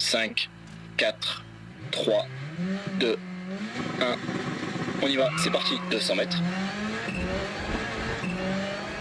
5, 4, 3, 2, 1. On y va, c'est parti, 200 mètres.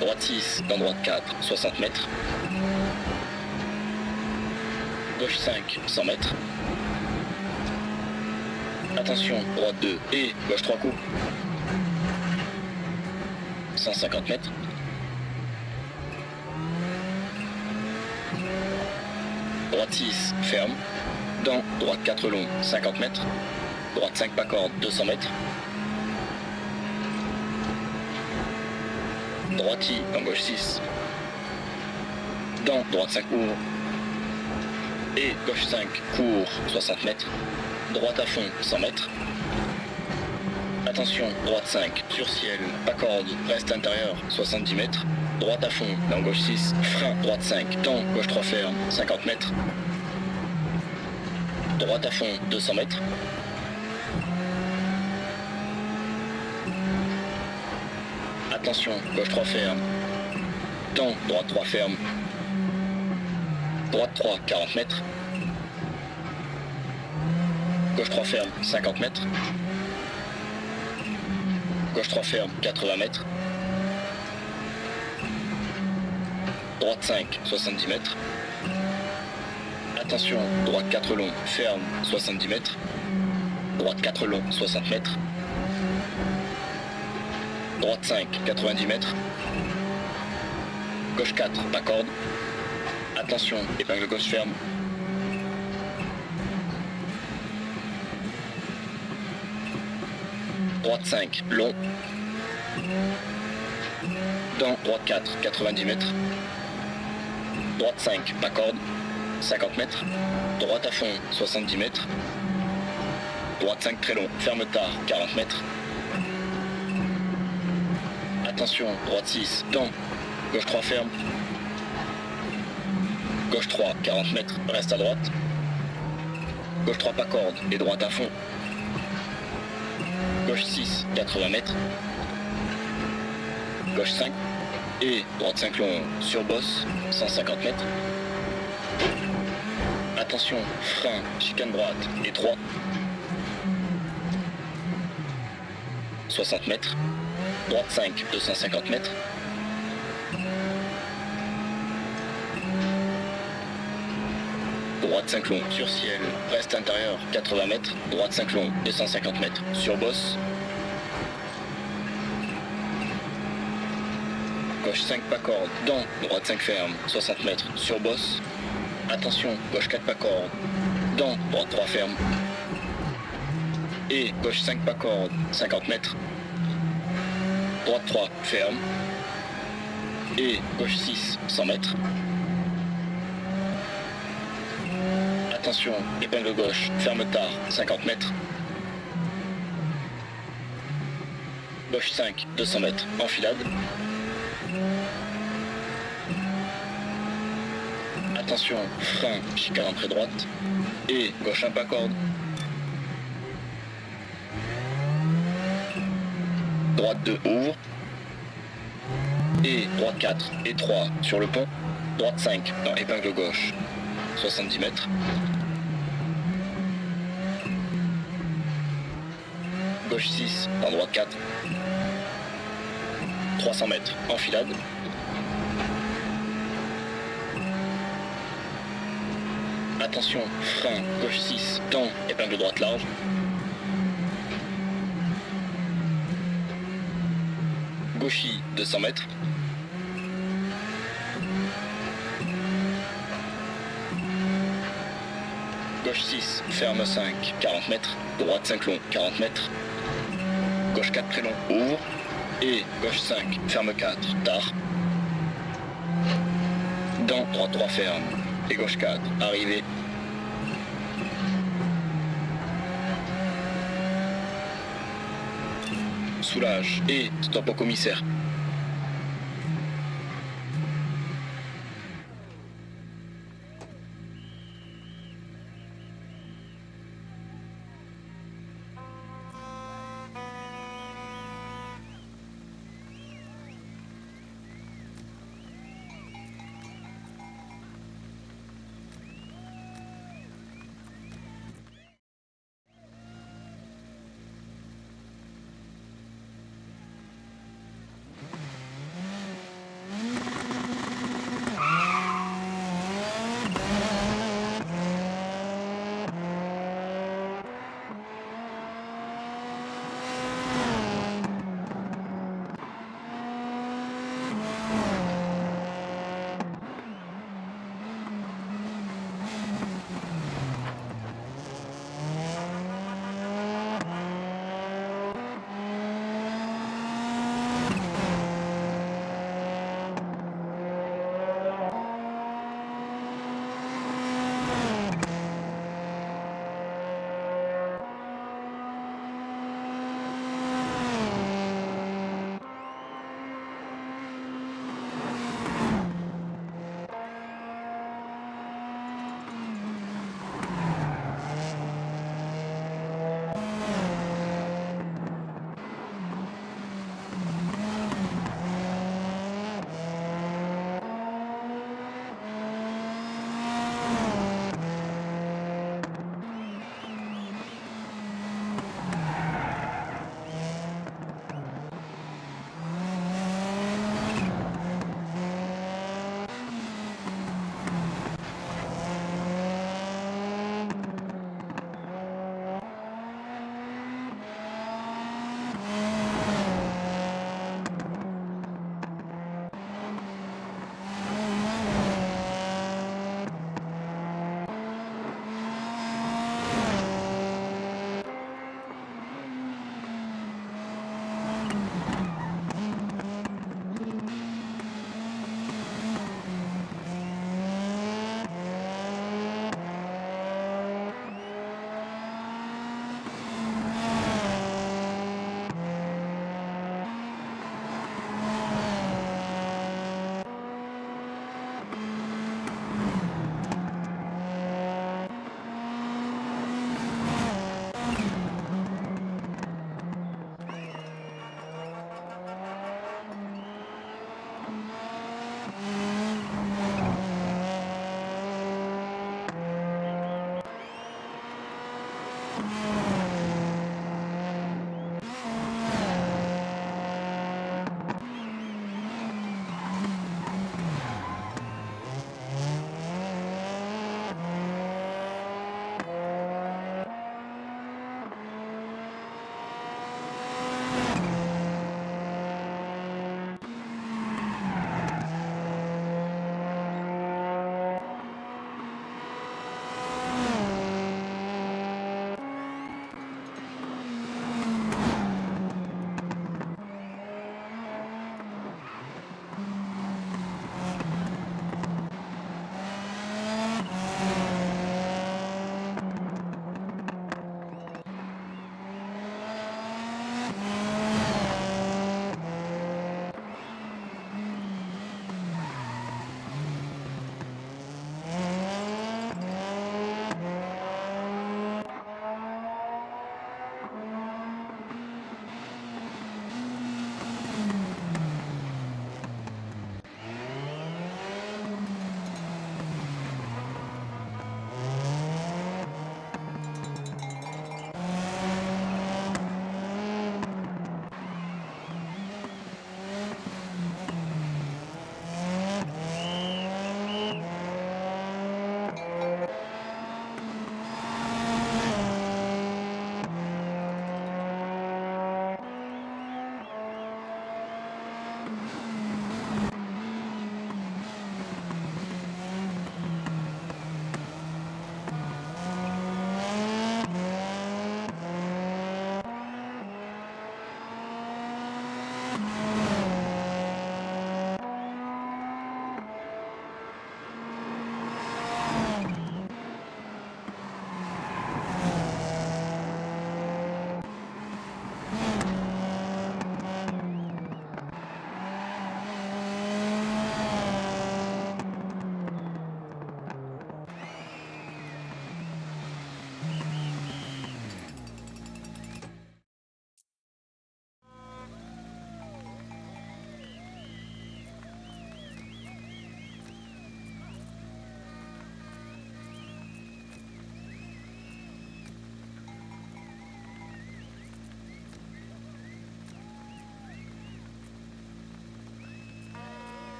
Droite 6, dans droite 4, 60 mètres. Gauche 5, 100 mètres. Attention, droite 2 et gauche 3 coups. 150 mètres. Droite 6, ferme. Dans droite 4 long, 50 mètres. Droite 5 pas corde, 200 mètres. Droite I, dans gauche 6. Dans droite 5 ouvre. Et gauche 5, court, 60 mètres. Droite à fond, 100 mètres. Attention, droite 5, sur ciel, pas corde, reste intérieur, 70 mètres. Droite à fond, dans gauche 6, frein, droite 5, temps, gauche 3 ferme, 50 mètres. Droite à fond, 200 mètres. Attention, gauche 3 ferme. Temps, droite 3 ferme. Droite 3, 40 mètres. Gauche 3 ferme, 50 mètres. Gauche 3 ferme, 80 mètres. Droite 5, 70 mètres. Attention, droite 4 long, ferme, 70 mètres. Droite 4 long, 60 mètres. Droite 5, 90 mètres. Gauche 4, pas corde. Attention, épingle gauche ferme. Droite 5, long. Dans droite 4, 90 mètres. Droite 5, pas corde. 50 mètres. Droite à fond, 70 mètres. Droite 5, très long, ferme tard, 40 mètres. Attention, droite 6, dans. Gauche 3 ferme. Gauche 3, 40 mètres, reste à droite. Gauche 3 pas corde et droite à fond. Gauche 6, 80 mètres. Gauche 5 et droite 5 long sur bosse, 150 mètres. Attention, frein, chicane droite et 3. 60 mètres. Droite 5, 250 mètres. Droite 5 long, sur ciel, reste intérieur, 80 mètres. Droite 5 long, 250 mètres, sur bosse. Gauche 5 pas corde, dans, droite 5 ferme, 60 mètres, sur bosse. Attention, gauche 4 pas corde, dans, droite 3 ferme. Et gauche 5 pas corde, 50 mètres. Droite 3, ferme. Et gauche 6, 100 mètres. Attention, épingle gauche, ferme tard, 50 mètres. Gauche 5, 200 mètres, enfilade. Attention, frein, chicane entrée droite. Et gauche 1 pas corde. Droite 2 ouvre. Et droite 4 et 3 sur le pont. Droite 5 dans épingle gauche. 70 mètres. Gauche 6 dans droite 4. 300 mètres. Enfilade. Attention, frein, gauche 6, temps, épingle droite large. Gauchis, 200 mètres. Gauche 6, ferme 5, 40 mètres. Droite 5 long, 40 mètres. Gauche 4 très long, ouvre. Et gauche 5, ferme 4, tard. Dans, droite 3 ferme. Et gauche 4, arrivée. Soulage et stop au commissaire.